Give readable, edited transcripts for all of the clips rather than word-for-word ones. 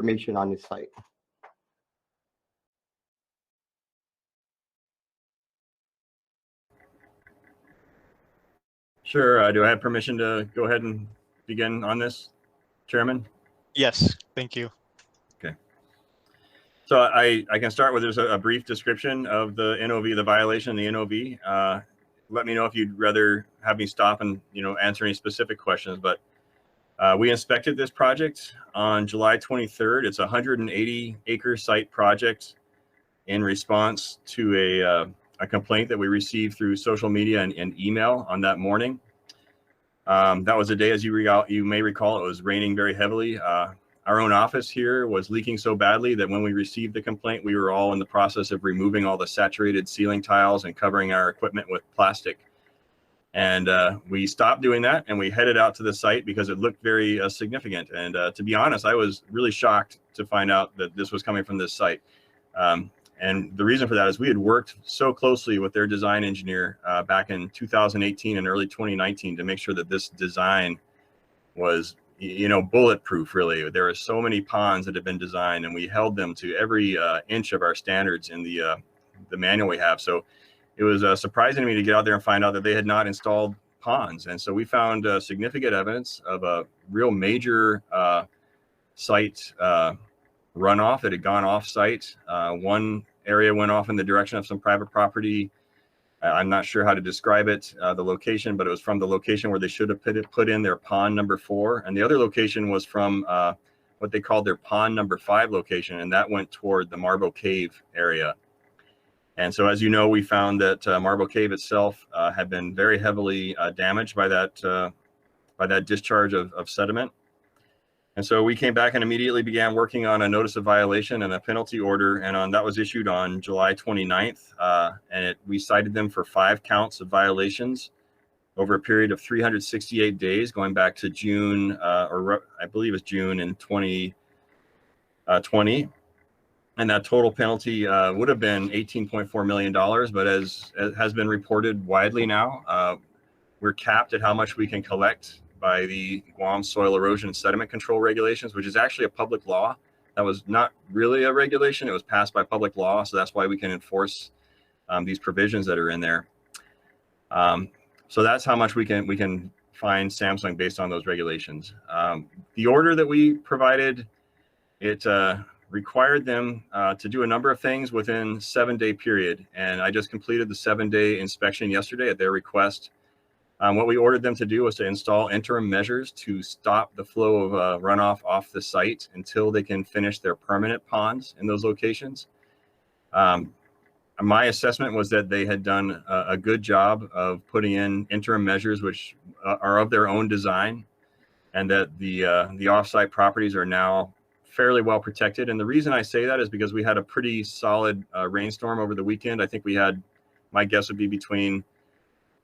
information on this site. Sure. Do I have permission to go ahead and begin on this, Chairman? Yes, thank you. Okay. So I can start with, there's a brief description of the NOV, the violation, the NOV. Let me know if you'd rather have me stop and answer any specific questions. But we inspected this project on July 23rd. It's a 180-acre site project in response to a complaint that we received through social media and email on that morning. That was a day, as you may recall, it was raining very heavily. Our own office here was leaking so badly that when we received the complaint, we were all in the process of removing all the saturated ceiling tiles and covering our equipment with plastic. And we stopped doing that and we headed out to the site because it looked very significant. And to be honest, I was really shocked to find out that this was coming from this site. And the reason for that is we had worked so closely with their design engineer back in 2018 and early 2019 to make sure that this design was, bulletproof, really. There are so many ponds that have been designed and we held them to every inch of our standards in the manual we have. So it was surprising to me to get out there and find out that they had not installed ponds. And so we found significant evidence of a real major site runoff that had gone off site. One area went off in the direction of some private property. I'm not sure how to describe it, the location, but it was from the location where they should have put in their pond number 4. And the other location was from what they called their pond number 5 location. And that went toward the Marbo Cave area. And so, as you know, we found that Marbo Cave itself had been very heavily damaged by that discharge of sediment. And so we came back and immediately began working on a notice of violation and a penalty order. And that was issued on July 29th. And we cited them for 5 counts of violations over a period of 368 days, going back to June, or I believe it's June in 2020. And that total penalty would have been $18.4 million. But as has been reported widely now, we're capped at how much we can collect by the Guam Soil Erosion and Sediment Control Regulations, which is actually a public law. That was not really a regulation. It was passed by public law. So that's why we can enforce these provisions that are in there. So that's how much we can fine Samsung based on those regulations. The order that we provided, it required them to do a number of things within 7-day period. And I just completed the 7-day inspection yesterday at their request. What we ordered them to do was to install interim measures to stop the flow of runoff off the site until they can finish their permanent ponds in those locations. My assessment was that they had done a good job of putting in interim measures which are of their own design, and that the offsite properties are now fairly well protected. And the reason I say that is because we had a pretty solid rainstorm over the weekend. I think we had, my guess would be between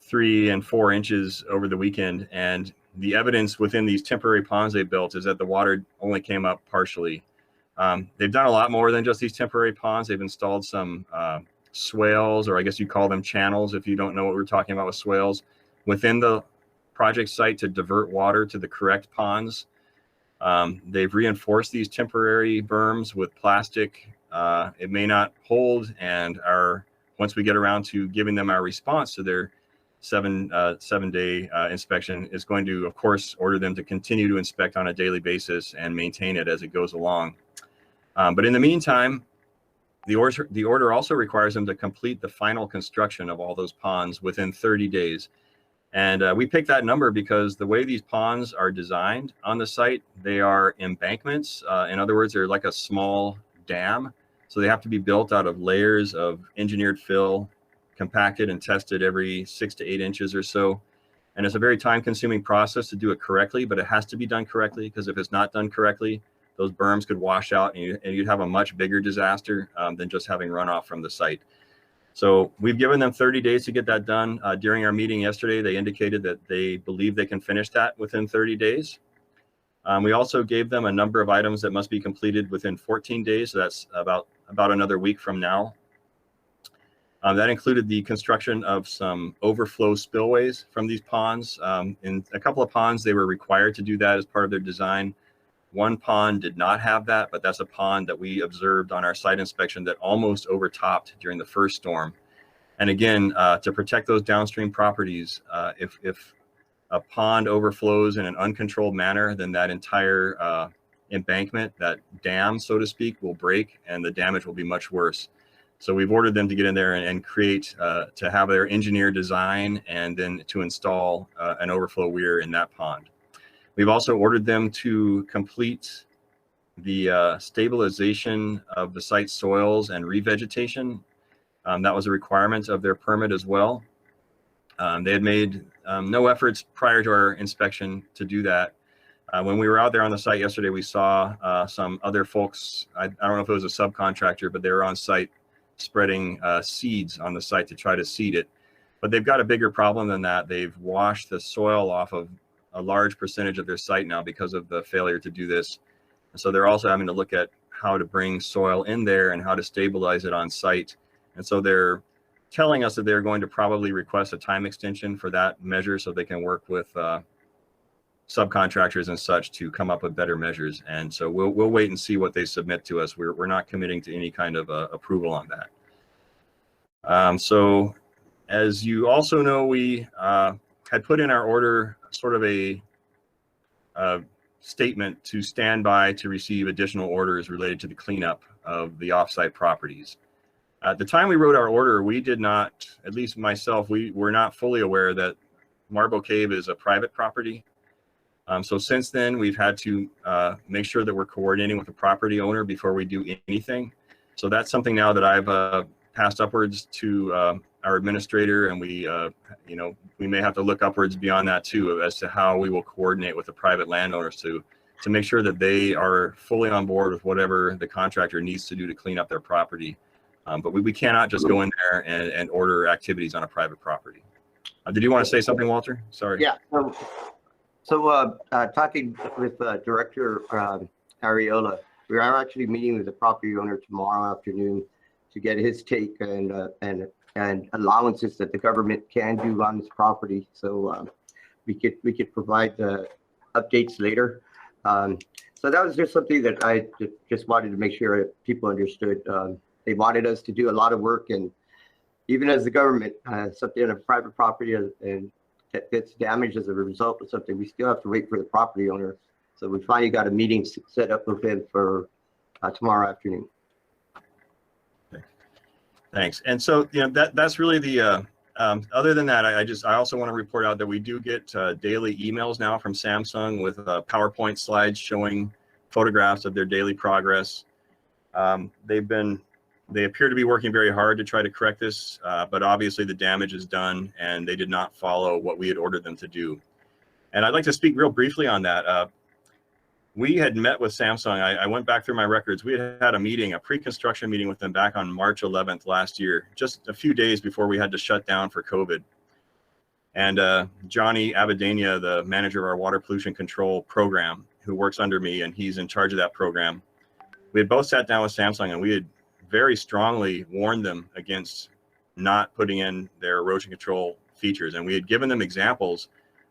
3 and 4 inches over the weekend. And the evidence within these temporary ponds they built is that the water only came up partially. They've done a lot more than just these temporary ponds. They've installed some swales, or I guess you call them channels if you don't know what we're talking about with swales, within the project site to divert water to the correct ponds. They've reinforced these temporary berms with plastic. It may not hold, and once we get around to giving them our response to their 7-day inspection, is going to, of course, order them to continue to inspect on a daily basis and maintain it as it goes along. But in the meantime, the order also requires them to complete the final construction of all those ponds within 30 days. And we picked that number because the way these ponds are designed on the site, they are embankments. In other words, they're like a small dam. So they have to be built out of layers of engineered fill, compacted and tested every 6 to 8 inches or so. And it's a very time-consuming process to do it correctly, but it has to be done correctly, because if it's not done correctly, those berms could wash out and you'd have a much bigger disaster than just having runoff from the site. So we've given them 30 days to get that done. During our meeting yesterday, they indicated that they believe they can finish that within 30 days. We also gave them a number of items that must be completed within 14 days. So that's about another week from now. That included the construction of some overflow spillways from these ponds. In a couple of ponds, they were required to do that as part of their design. One pond did not have that, but that's a pond that we observed on our site inspection that almost overtopped during the first storm. And again, to protect those downstream properties, if a pond overflows in an uncontrolled manner, then that entire embankment, that dam, so to speak, will break and the damage will be much worse. So we've ordered them to get in there and create, to have their engineer design and then to install an overflow weir in that pond. We've also ordered them to complete the stabilization of the site soils and revegetation. That was a requirement of their permit as well. They had made no efforts prior to our inspection to do that. When we were out there on the site yesterday, we saw some other folks, I don't know if it was a subcontractor, but they were on site spreading seeds on the site to try to seed it. But they've got a bigger problem than that. They've washed the soil off of a large percentage of their site now because of the failure to do this. And so they're also having to look at how to bring soil in there and how to stabilize it on site. And so they're telling us that they're going to probably request a time extension for that measure so they can work with subcontractors and such to come up with better measures. And so we'll wait and see what they submit to us. We're not committing to any kind of approval on that. So as you also know, we had put in our order sort of a statement to stand by to receive additional orders related to the cleanup of the offsite properties. At the time we wrote our order, we did not, at least myself, we were not fully aware that Marbo Cave is a private property. So since then, we've had to make sure that we're coordinating with the property owner before we do anything. So that's something now that I've passed upwards to our administrator, and we may have to look upwards beyond that too as to how we will coordinate with the private landowners to make sure that they are fully on board with whatever the contractor needs to do to clean up their property. But we cannot just go in there and order activities on a private property. Did you want to say something, Walter? Sorry. Yeah. So talking with Director Ariola, we are actually meeting with the property owner tomorrow afternoon to get his take and allowances that the government can do on this property. So we could provide the updates later. So that was just something that I just wanted to make sure people understood. They wanted us to do a lot of work, and even as the government something on a private property and that gets damaged as a result of something, we still have to wait for the property owner. So we finally got a meeting set up with him for tomorrow afternoon. Okay. Thanks. And so, that's really the, other than that, I also want to report out that we do get daily emails now from Samsung with PowerPoint slides showing photographs of their daily progress. They appear to be working very hard to try to correct this, but obviously the damage is done and they did not follow what we had ordered them to do. And I'd like to speak real briefly on that. We had met with Samsung. I went back through my records. We had a meeting, a pre-construction meeting with them back on March 11th last year, just a few days before we had to shut down for COVID. And Johnny Abadania, the manager of our water pollution control program, who works under me, and he's in charge of that program, we had both sat down with Samsung and we had very strongly warned them against not putting in their erosion control features. And we had given them examples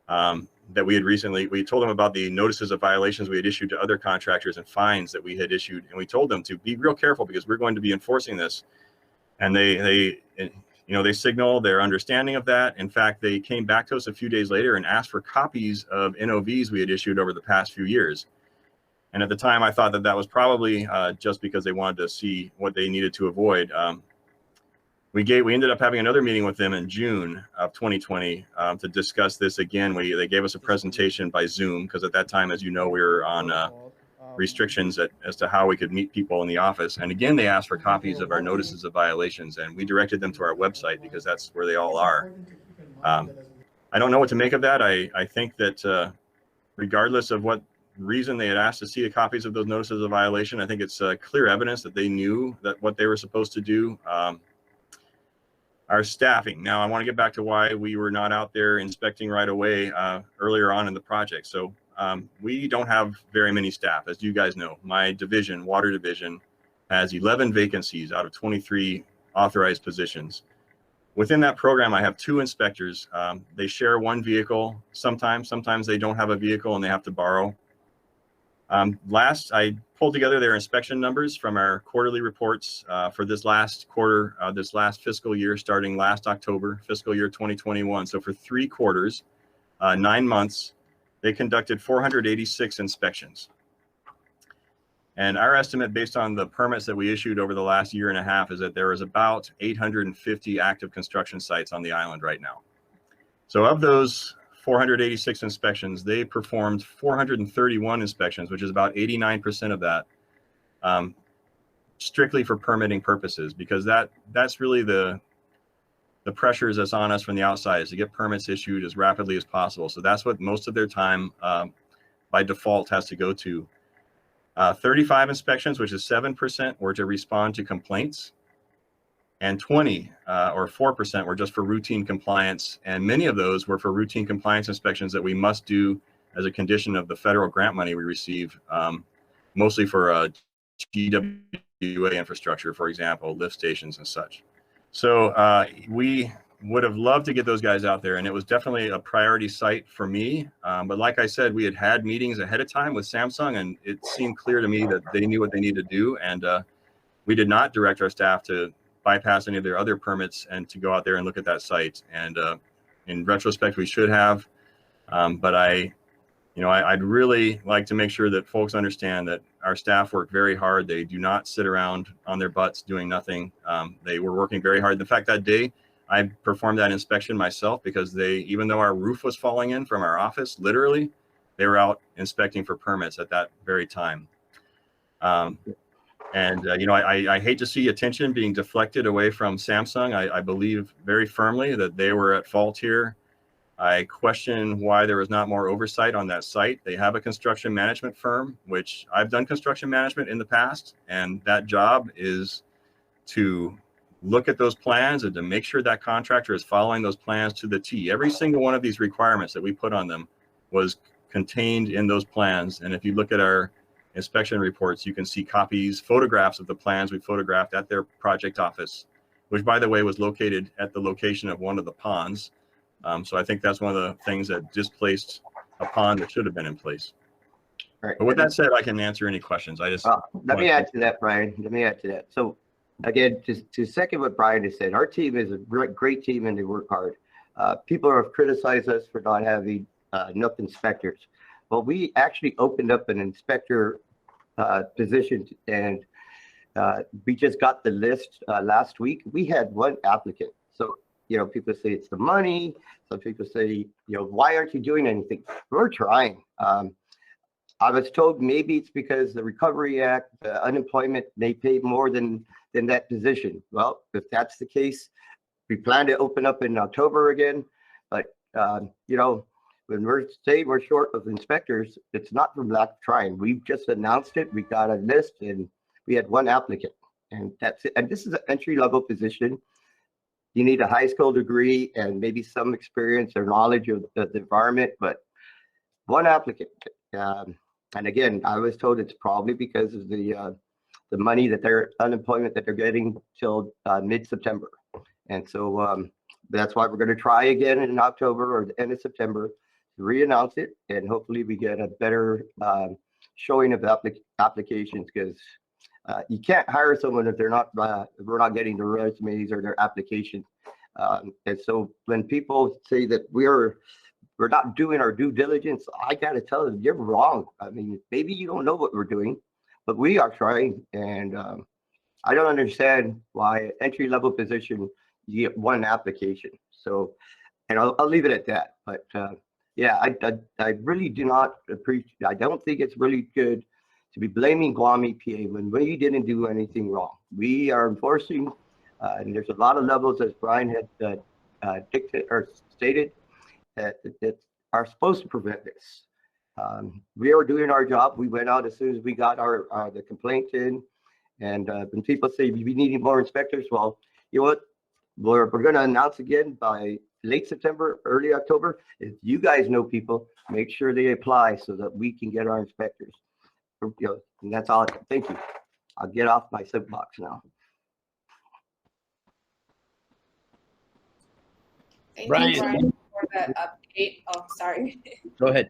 that we told them about the notices of violations we had issued to other contractors and fines that we had issued. And we told them to be real careful because we're going to be enforcing this. And they signaled their understanding of that. In fact, they came back to us a few days later and asked for copies of NOVs we had issued over the past few years. And at the time, I thought that was probably just because they wanted to see what they needed to avoid. We ended up having another meeting with them in June of 2020 to discuss this again. They gave us a presentation by Zoom because at that time, as you know, we were on restrictions as to how we could meet people in the office. And again, they asked for copies of our notices of violations, and we directed them to our website because that's where they all are. I don't know what to make of that. I think that regardless of what reason they had asked to see the copies of those notices of violation, I think it's clear evidence that they knew that what they were supposed to do. Our staffing. Now, I want to get back to why we were not out there inspecting right away earlier on in the project. So we don't have very many staff, as you guys know. My division, water division, has 11 vacancies out of 23 authorized positions. Within that program, I have 2 inspectors. They share one vehicle sometimes. Sometimes they don't have a vehicle and they have to borrow. Last, I pulled together their inspection numbers from our quarterly reports for this last quarter, this last fiscal year, starting last October, fiscal year 2021. So for 3 quarters, 9 months, they conducted 486 inspections. And our estimate, based on the permits that we issued over the last year and a half, is that there is about 850 active construction sites on the island right now. So of those 486 inspections, they performed 431 inspections, which is about 89% of that, strictly for permitting purposes, because that's really the pressures that's on us from the outside, is to get permits issued as rapidly as possible. So that's what most of their time by default has to go to. 35 inspections, which is 7%, were to respond to complaints, and 20 or 4% were just for routine compliance. And many of those were for routine compliance inspections that we must do as a condition of the federal grant money we receive, mostly for GWA infrastructure, for example, lift stations and such. So we would have loved to get those guys out there, and it was definitely a priority site for me. But like I said, we had meetings ahead of time with Samsung, and it seemed clear to me that they knew what they needed to do. And we did not direct our staff to bypass any of their other permits and to go out there and look at that site. And in retrospect, we should have. But I'd really like to make sure that folks understand that our staff work very hard. They do not sit around on their butts doing nothing. They were working very hard. In fact, that day, I performed that inspection myself, because even though our roof was falling in from our office, literally, they were out inspecting for permits at that very time. I hate to see attention being deflected away from Samsung. I believe very firmly that they were at fault here. I question why there was not more oversight on that site. They have a construction management firm, which I've done construction management in the past, and that job is to look at those plans and to make sure that contractor is following those plans to the T. Every single one of these requirements that we put on them was contained in those plans. And if you look at our inspection reports, you can see photographs of the plans we photographed at their project office, which, by the way, was located at the location of one of the ponds. So I think that's one of the things that displaced a pond that should have been in place. Right. But with that said, I can answer any questions. Let me add to that, Brian. Let me add to that. So again, just to second what Brian has said, our team is a great team and they work hard. People have criticized us for not having enough inspectors. Well, we actually opened up an inspector position, and we just got the list last week. We had 1 applicant. So, people say it's the money. Some people say, why aren't you doing anything? We're trying. I was told maybe it's because the Recovery Act, the unemployment, they pay more than that position. Well, if that's the case, we plan to open up in October again. But, when we're short of inspectors, it's not from lack of trying. We've just announced it. We got a list and we had 1 applicant, and that's it. And this is an entry-level position. You need a high school degree and maybe some experience or knowledge of the environment, but 1 applicant. And again, I was told it's probably because of the money that unemployment that they're getting till mid-September. And so that's why we're going to try again in October or the end of September to re-announce it, and hopefully we get a better showing of applications, because you can't hire someone if we're not getting the resumes or their applications. And so when people say that we're not doing our due diligence, I got to tell them, you're wrong. I mean, maybe you don't know what we're doing, but we are trying. And I don't understand why entry-level position, you get 1 application. So, and I'll leave it at that. But yeah, I really do not appreciate, I don't think it's really good to be blaming Guam EPA when we didn't do anything wrong. We are enforcing, and there's a lot of levels, as Brian had dictated or stated, that are supposed to prevent this. We are doing our job. We went out as soon as we got the complaint in, and when people say we need more inspectors, well, you know what? We're going to announce again by late September, early October. If you guys know people, make sure they apply so that we can get our inspectors. And that's all. Thank you. I'll get off my soapbox now. Thank you, Brian, for the update. Oh, sorry. Go ahead.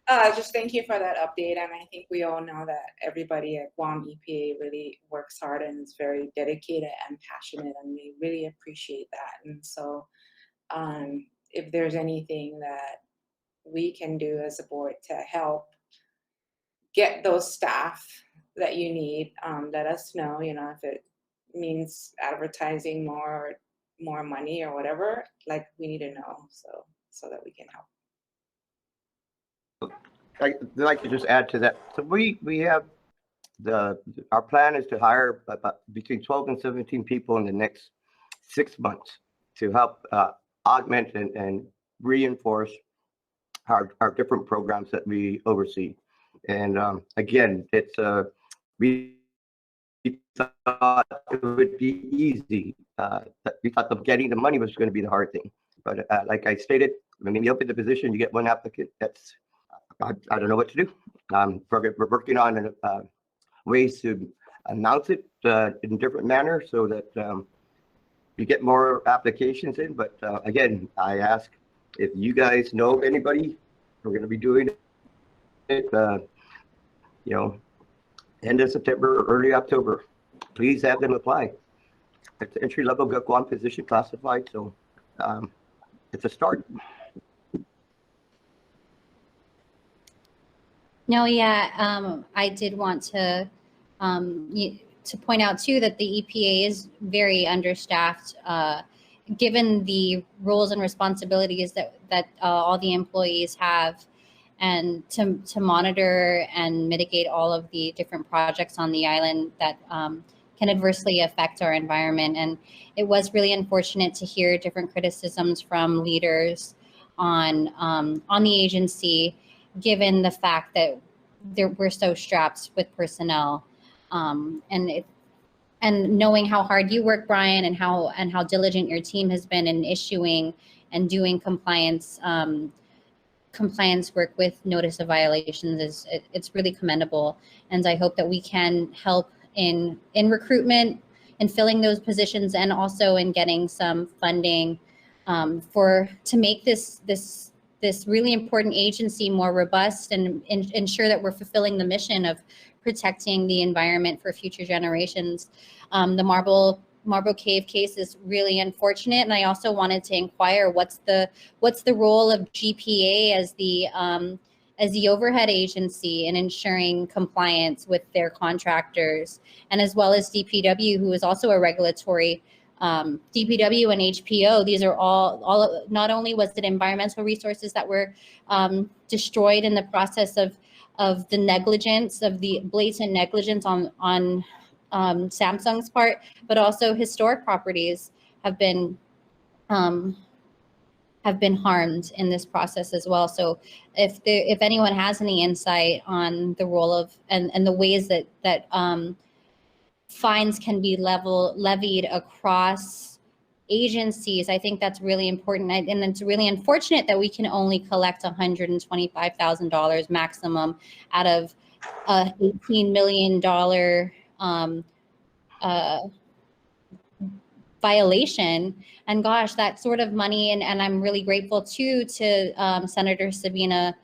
Just thank you for that update, and I think we all know that everybody at Guam EPA really works hard and is very dedicated and passionate, and we really appreciate that. And so, if there's anything that we can do as a board to help get those staff that you need, let us know. You know, if it means advertising more money or whatever, like we need to know so that we can help. I'd like to just add to that. So we have our plan is to hire about between 12 and 17 people in the next 6 months to help augment and reinforce our different programs that we oversee. And again, it's we thought it would be easy. We thought of getting the money was going to be the hard thing. But like I stated, when you open the position, you get one applicant. That's I don't know what to do. We're working on ways to announce it in a different manner so that you get more applications in. But again, I ask if you guys know of anybody, we're going to be doing it, you know, end of September, early October. Please have them apply. It's an entry-level Guam position classified, so it's a start. No, yeah, I did want to point out too that the EPA is very understaffed, given the roles and responsibilities that all the employees have, and to monitor and mitigate all of the different projects on the island that can adversely affect our environment. And it was really unfortunate to hear different criticisms from leaders on the agency, given the fact that we're so strapped with personnel, and knowing how hard you work, Brian, and how diligent your team has been in issuing and doing compliance work with notice of violations it's really commendable. And I hope that we can help in recruitment and filling those positions, and also in getting some funding to make this really important agency more robust and ensure that we're fulfilling the mission of protecting the environment for future generations. The Marbo Cave case is really unfortunate, and I also wanted to inquire what's the role of GPA as the overhead agency in ensuring compliance with their contractors, and as well as DPW, who is also a regulatory. DPW and HPO, these are all not only was it environmental resources that were destroyed in the process of the negligence, of the blatant negligence on Samsung's part, but also historic properties have been harmed in this process as well. So if anyone has any insight on the role of and the ways that fines can be levied across agencies, I think that's really important. And it's really unfortunate that we can only collect $125,000 maximum out of a $18 million violation. And gosh, that sort of money, and I'm really grateful too to Senator Sabina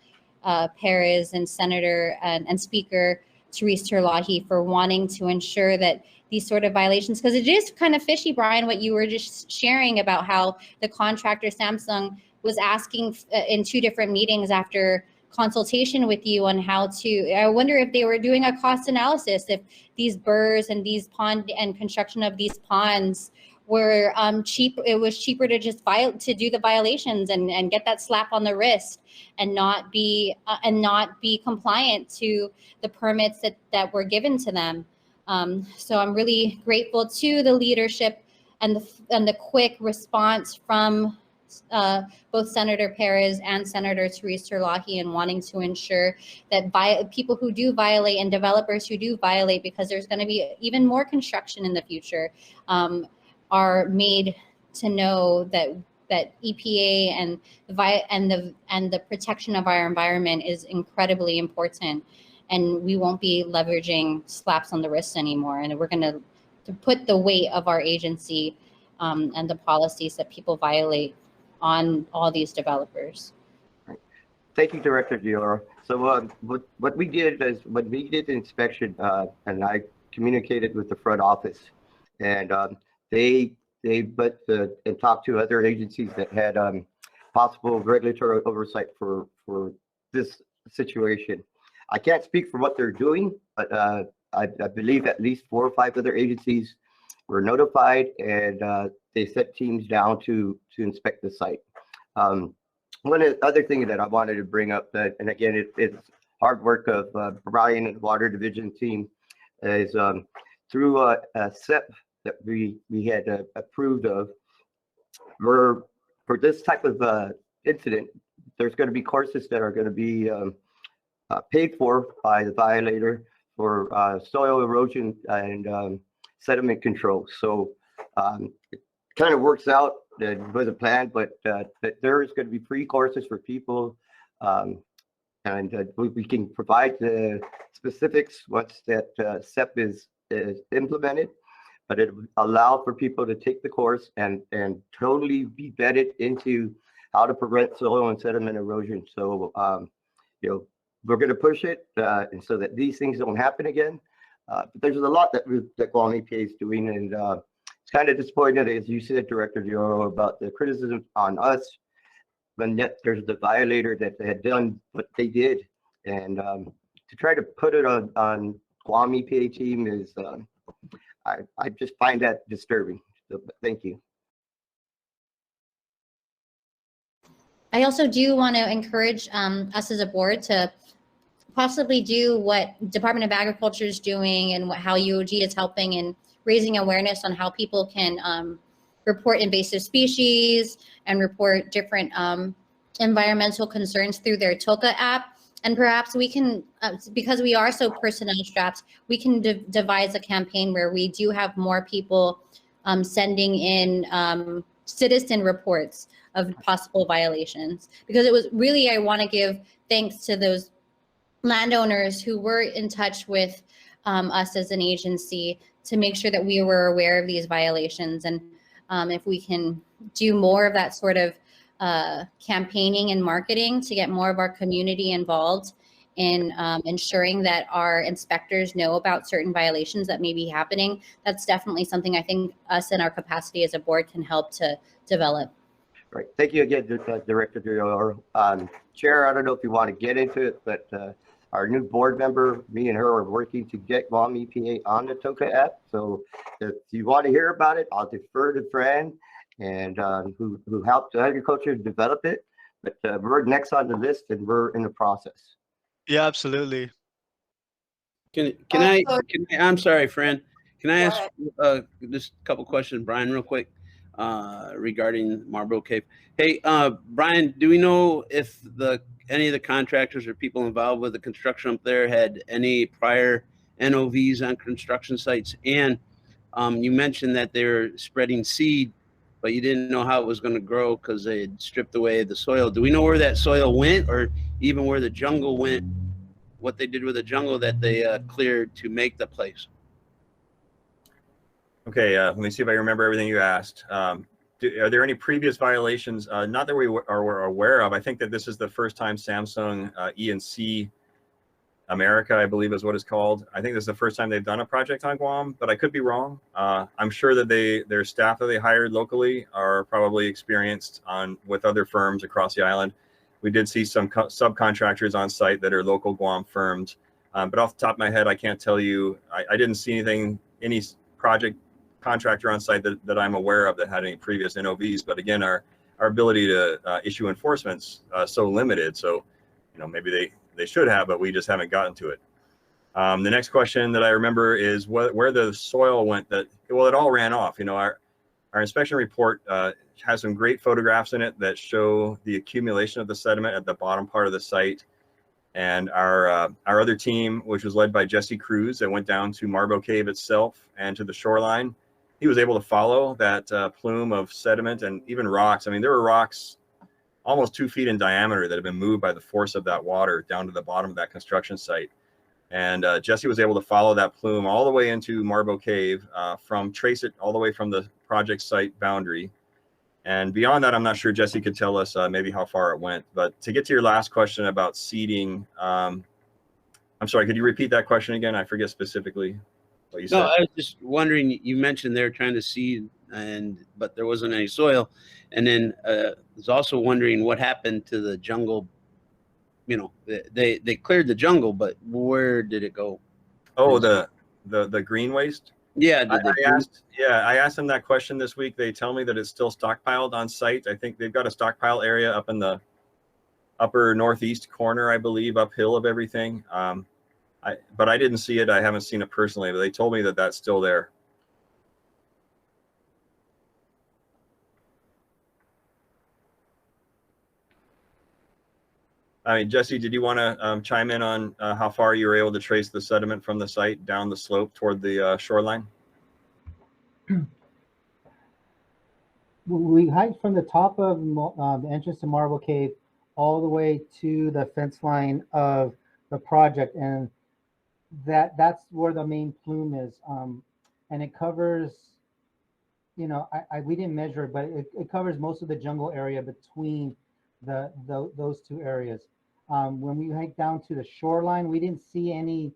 Perez and Senator and Speaker Therese Terlahi for wanting to ensure that these sort of violations, because it is kind of fishy, Brian, what you were just sharing about how the contractor Samsung was asking in 2 different meetings after consultation with you on how to, I wonder if they were doing a cost analysis, if these burrs and these pond and construction of these ponds were cheap. It was cheaper to just to do the violations and get that slap on the wrist and not be compliant to the permits that were given to them. So I'm really grateful to the leadership and the quick response from both Senator Perez and Senator Therese Terlahi in wanting to ensure that people who do violate and developers who do violate, because there's going to be even more construction in the future, are made to know that EPA and the protection of our environment is incredibly important, and we won't be leveraging slaps on the wrist anymore. And we're going to put the weight of our agency and the policies that people violate on all these developers. Thank you, Director Giora. So what we did is when we did the inspection, and I communicated with the front office, and they and talked to other agencies that had possible regulatory oversight for this situation. I can't speak for what they're doing, but I believe at least 4 or 5 other agencies were notified, and they sent teams down to inspect the site. One other thing that I wanted to bring up, and again, it's hard work of Brian and the Water Division team, is through a SEP that we had approved of. For this type of incident, there's going to be courses that are going to be paid for by the violator for soil erosion and sediment control. So it kind of works out with a plan, but there is going to be free courses for people, and we can provide the specifics once that SEP is implemented. But it would allow for people to take the course and totally be vetted into how to prevent soil and sediment erosion. So you know, we're going to push it and so that these things don't happen again. But there's a lot that Guam EPA is doing, and it's kind of disappointing, as you said, Director Dioro, about the criticism on us, but yet there's the violator that they had done what they did, and to try to put it on Guam EPA team is, I just find that disturbing. So, thank you. I also do want to encourage us as a board to possibly do what Department of Agriculture is doing and how UOG is helping in raising awareness on how people can report invasive species and report different environmental concerns through their TOCA app. And perhaps we can, because we are so personnel strapped, we can devise a campaign where we do have more people sending in citizen reports of possible violations. Because it was really, I want to give thanks to those landowners who were in touch with us as an agency to make sure that we were aware of these violations. And if we can do more of that sort of campaigning and marketing to get more of our community involved in ensuring that our inspectors know about certain violations that may be happening, that's definitely something I think us in our capacity as a board can help to develop. Right. Thank you again, Director Dioro. Chair, I don't know if you want to get into it, but our new board member, me and her are working to get Guam EPA on the TOCA app. So if you want to hear about it, I'll defer to Fran, and who helped agriculture develop it. But we're next on the list, and we're in the process. Yeah, absolutely. I'm sorry, Fran. Can I ask just a couple questions, Brian, real quick, regarding Marbo Cave? Hey, Brian, do we know if any of the contractors or people involved with the construction up there had any prior NOVs on construction sites? And you mentioned that they were spreading seed, but you didn't know how it was going to grow because they had stripped away the soil. Do we know where that soil went, or even where the jungle went, what they did with the jungle that they cleared to make the place? Okay, let me see if I remember everything you asked. Are there any previous violations? Not that we are aware of. I think that this is the first time Samsung E&C America, I believe is what it's called. I think this is the first time they've done a project on Guam, but I could be wrong. I'm sure that their staff that they hired locally are probably experienced with other firms across the island. We did see some subcontractors on site that are local Guam firms, but off the top of my head, I can't tell you. I didn't see any project contractor on site that I'm aware of that had any previous NOVs. But again, our ability to issue enforcement's so limited. So, maybe they should have, but we just haven't gotten to it. The next question that I remember is where the soil went. It all ran off. Our inspection report has some great photographs in it that show the accumulation of the sediment at the bottom part of the site. And our other team, which was led by Jesse Cruz, that went down to Marbo Cave itself and to the shoreline, he was able to follow that plume of sediment and even rocks. I mean, there were rocks almost 2 feet in diameter that have been moved by the force of that water down to the bottom of that construction site. And Jesse was able to follow that plume all the way into Marbo Cave, trace it all the way from the project site boundary And beyond that, I'm not sure Jesse could tell us maybe how far it went. But to get to your last question about seeding, I'm sorry, could you repeat that question again? I forget specifically what you said. No, I was just wondering, you mentioned they're trying to seed but there wasn't any soil. And then I was also wondering what happened to the jungle. You know, they cleared the jungle, but where did it go? Oh, the green waste? Yeah, I asked them that question this week. They tell me that it's still stockpiled on site. I think they've got a stockpile area up in the upper northeast corner, I believe, uphill of everything. But I didn't see it. I haven't seen it personally, but they told me that that's still there. I mean, Jesse, did you want to chime in on how far you were able to trace the sediment from the site down the slope toward the shoreline? We hiked from the top of the entrance to Marbo Cave all the way to the fence line of the project, and that's where the main plume is. And it covers, you know, we didn't measure it, but it covers most of the jungle area between those two areas. When we hiked down to the shoreline, we didn't see any.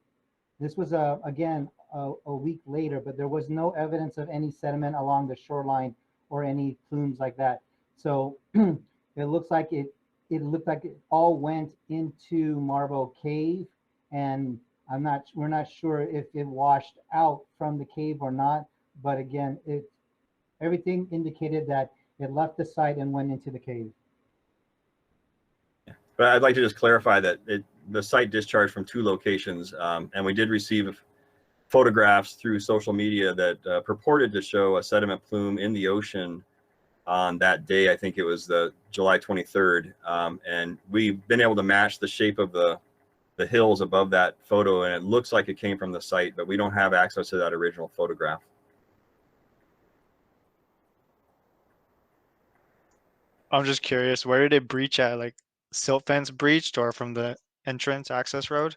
This was again a week later, but there was no evidence of any sediment along the shoreline or any plumes like that. So it looks like it looked like it all went into Marbo Cave, and we're not sure if it washed out from the cave or not. But again, everything indicated that it left the site and went into the cave. But I'd like to just clarify that the site discharged from 2 locations, and we did receive photographs through social media that purported to show a sediment plume in the ocean on that day. I think it was the July 23rd, and we've been able to match the shape of the hills above that photo, and it looks like it came from the site, but we don't have access to that original photograph. I'm just curious, where did it breach at? Like silt fence breached or from the entrance access road?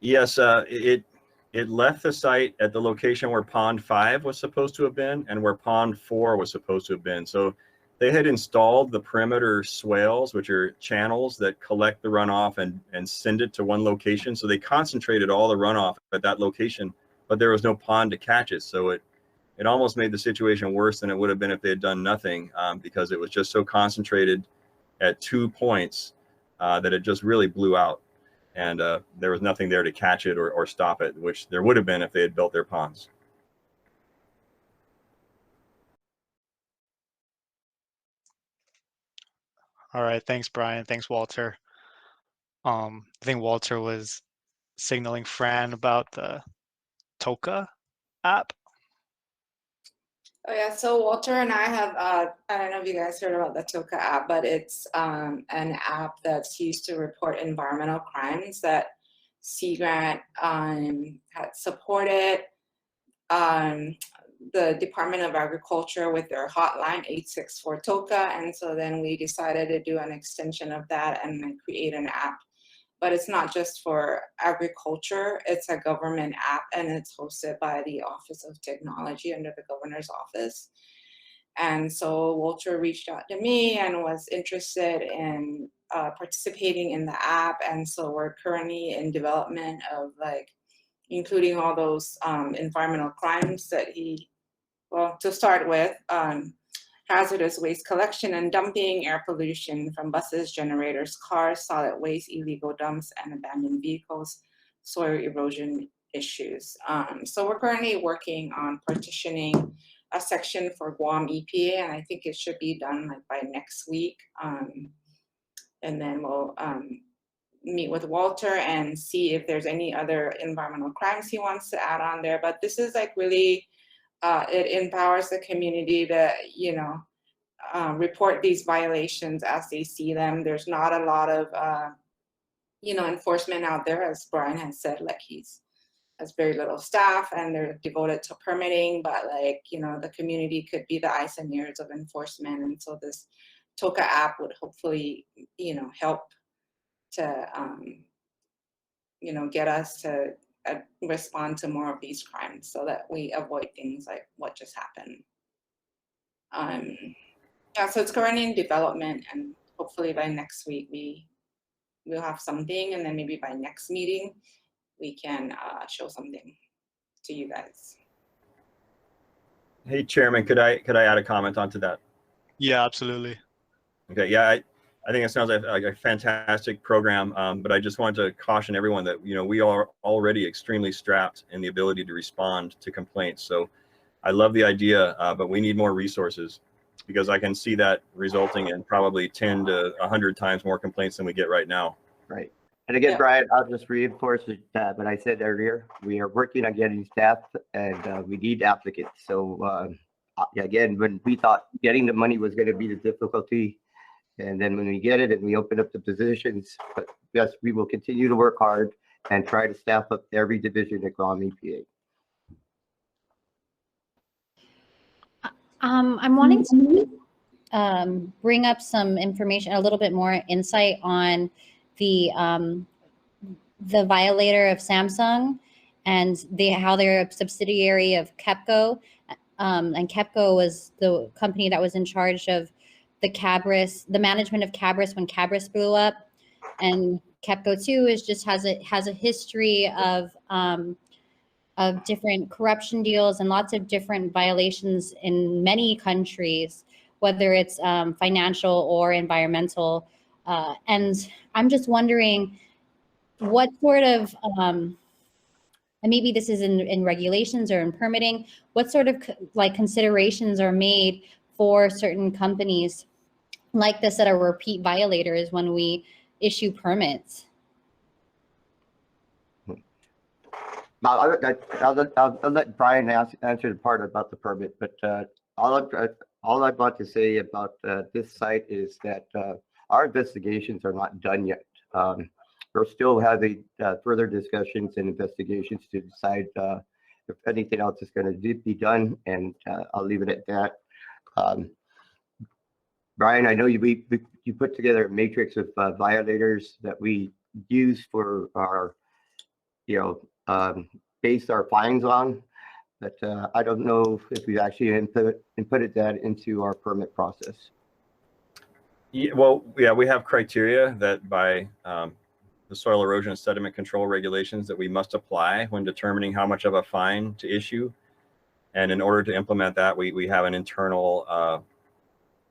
Yes, it left the site at the location where Pond 5 was supposed to have been and where Pond 4 was supposed to have been. So they had installed the perimeter swales, which are channels that collect the runoff and send it to one location. So they concentrated all the runoff at that location, but there was no pond to catch it. So it almost made the situation worse than it would have been if they had done nothing, because it was just so concentrated at 2 points that it just really blew out. And there was nothing there to catch it or stop it, which there would have been if they had built their ponds. All right, thanks, Brian. Thanks, Walter. I think Walter was signaling Fran about the Toka app. Oh yeah, so Walter and I have, I don't know if you guys heard about the Toka app, but it's an app that's used to report environmental crimes that Sea Grant had supported the Department of Agriculture with their hotline 864 Toka, and so then we decided to do an extension of that and then create an app. But it's not just for agriculture, it's a government app, and it's hosted by the Office of Technology under the governor's office. And so Walter reached out to me and was interested in participating in the app. And so we're currently in development of like, including all those environmental crimes that well, to start with, hazardous waste collection and dumping, air pollution from buses, generators, cars, solid waste, illegal dumps, and abandoned vehicles, soil erosion issues. So we're currently working on partitioning a section for Guam EPA, and I think it should be done like by next week. And then we'll meet with Walter and see if there's any other environmental crimes he wants to add on there. But this is like really, it empowers the community to, you know, report these violations as they see them. There's not a lot of, you know, enforcement out there, as Brian has said, like has very little staff and they're devoted to permitting, but like, you know, the community could be the eyes and ears of enforcement. And so this Toka app would hopefully, you know, help to, you know, get us to respond to more of these crimes so that we avoid things like what just happened. Yeah, so it's currently in development, and hopefully by next week we'll have something, and then maybe by next meeting we can show something to you guys. Hey, Chairman, could I add a comment onto that? Yeah, absolutely. Okay, yeah, I think it sounds like a fantastic program, but I just wanted to caution everyone that, you know, we are already extremely strapped in the ability to respond to complaints. So I love the idea, but we need more resources, because I can see that resulting in probably 10 to 100 times more complaints than we get right now. Right. And again, Yeah. Brian, I'll just reinforce what I said earlier. We are working on getting staff, and we need applicants. So again, when we thought getting the money was going to be the difficulty, and then when we get it and we open up the positions, but yes, we will continue to work hard and try to staff up every division at Guam EPA. I'm wanting to bring up some information, a little bit more insight on the violator of Samsung and how they're a subsidiary of KEPCO. And KEPCO was the company that was in charge of the management of Cabris when Cabris blew up. And KEPCO too has a history of different corruption deals and lots of different violations in many countries, whether it's financial or environmental. And I'm just wondering what sort of, and maybe this is in regulations or in permitting, what sort of considerations are made for certain companies like this that are repeat violators when we issue permits? I'll let Brian answer the part about the permit, but all I want to say about this site is that our investigations are not done yet. We're still having further discussions and investigations to decide if anything else is going to be done, and I'll leave it at that. Brian, I know you put together a matrix of violators that we use for our, base our fines on, but I don't know if we've actually inputted that into our permit process. Yeah, well, yeah, we have criteria that by the soil erosion and sediment control regulations that we must apply when determining how much of a fine to issue. And in order to implement that, we have an internal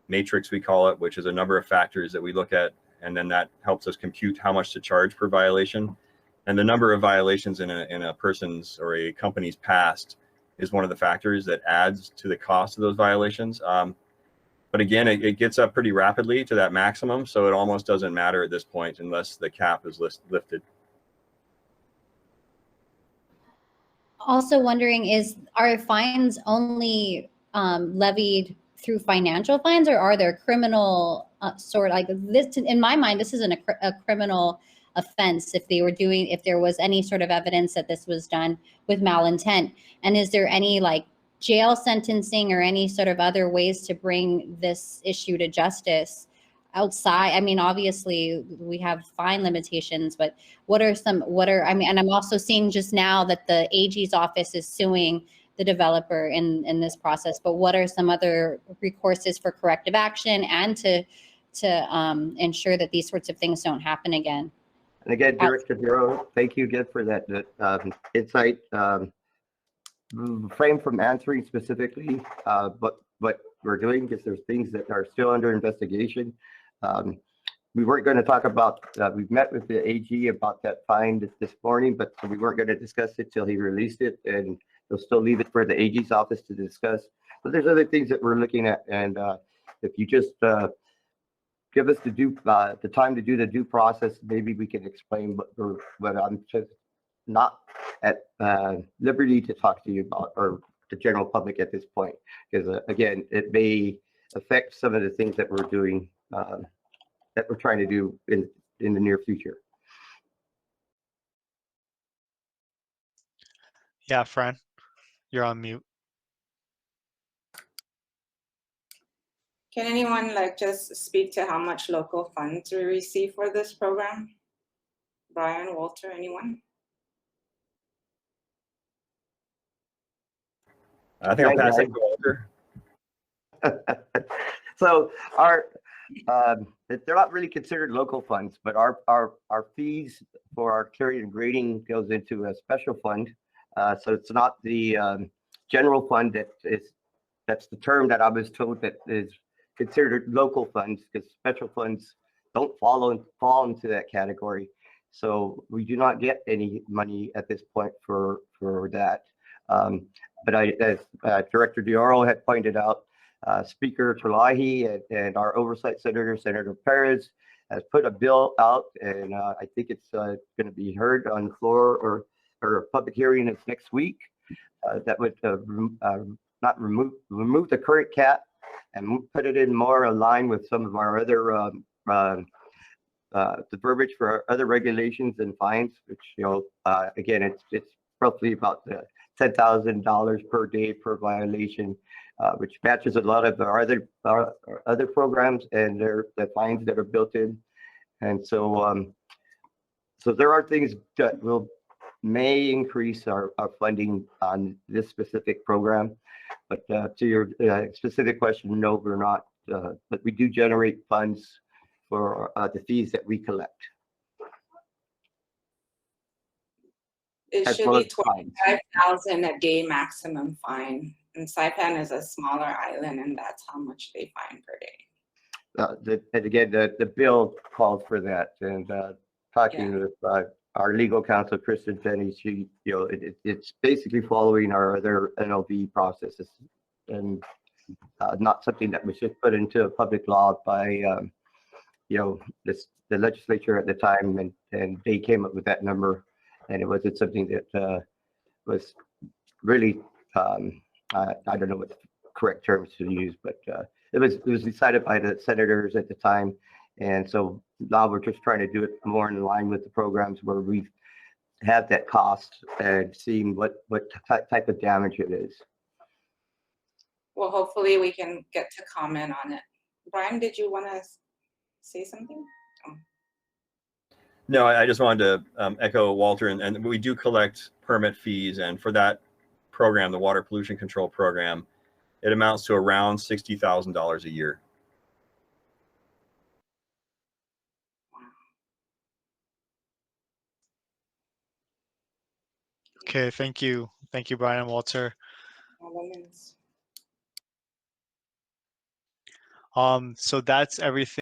matrix, we call it, which is a number of factors that we look at, and then that helps us compute how much to charge per violation. And the number of violations in a person's or a company's past is one of the factors that adds to the cost of those violations. But again, it gets up pretty rapidly to that maximum, so it almost doesn't matter at this point unless the cap is lifted. Also wondering, are fines only levied through financial fines, or are there criminal this? In my mind, this isn't a criminal offense if there was any sort of evidence that this was done with malintent. And is there any jail sentencing or any sort of other ways to bring this issue to justice outside? I mean, obviously we have fine limitations, but and I'm also seeing just now that the AG's office is suing the developer in this process, but what are some other recourses for corrective action and to ensure that these sorts of things don't happen again? And again, Director Bureau, thank you again for that insight. Refrain from answering specifically what we're doing, because there's things that are still under investigation. We weren't going to talk about, we've met with the AG about that fine this morning, but we weren't going to discuss it till he released it, and they'll still leave it for the AG's office to discuss. But there's other things that we're looking at, and if you just give us the time to do the due process, maybe we can explain what I'm just not at liberty to talk to you about, or the general public at this point, because again, it may affect some of the things that we're doing, that we're trying to do in the near future. Yeah, Fran, you're on mute. Can anyone just speak to how much local funds we receive for this program? Brian, Walter, anyone? I think I'll pass it to Walter. So they're not really considered local funds, but our fees for our clearing and grading goes into a special fund. So it's not the general fund that's the term that I was told that is considered local funds, because special funds don't fall into that category. So we do not get any money at this point for that. But as Director Dioro had pointed out, Speaker Terlahi and our oversight senator, Senator Perez, has put a bill out, and I think it's going to be heard on the floor or a public hearing is next week. That would not remove the current cap and put it in more aligned with some of our other the verbiage for our other regulations and fines, which again it's roughly about $10,000 per day per violation, which matches a lot of our other programs and the fines that are built in. And so so there are things that may increase our funding on this specific program, but to your specific question, no, we're not. But we do generate funds for the fees that we collect. It as should well be as fines. 25,000 a day maximum fine. And Saipan is a smaller island, and that's how much they fine per day. And again, the bill called for that. And talking with our legal counsel, Kristen Penny, she, it's basically following our other NLV processes, and not something that was just put into a public law by, the legislature at the time, and they came up with that number, and it wasn't something that was really, I don't know what the correct terms to use, but it was decided by the senators at the time. And so now we're just trying to do it more in line with the programs where we have that cost and seeing what type of damage it is. Well, hopefully we can get to comment on it. Brian, did you want to say something? Oh. No, I just wanted to echo Walter, and we do collect permit fees, and for that program, the Water Pollution Control Program, it amounts to around $60,000 a year. Okay, thank you, Brian and Walter. So that's everything.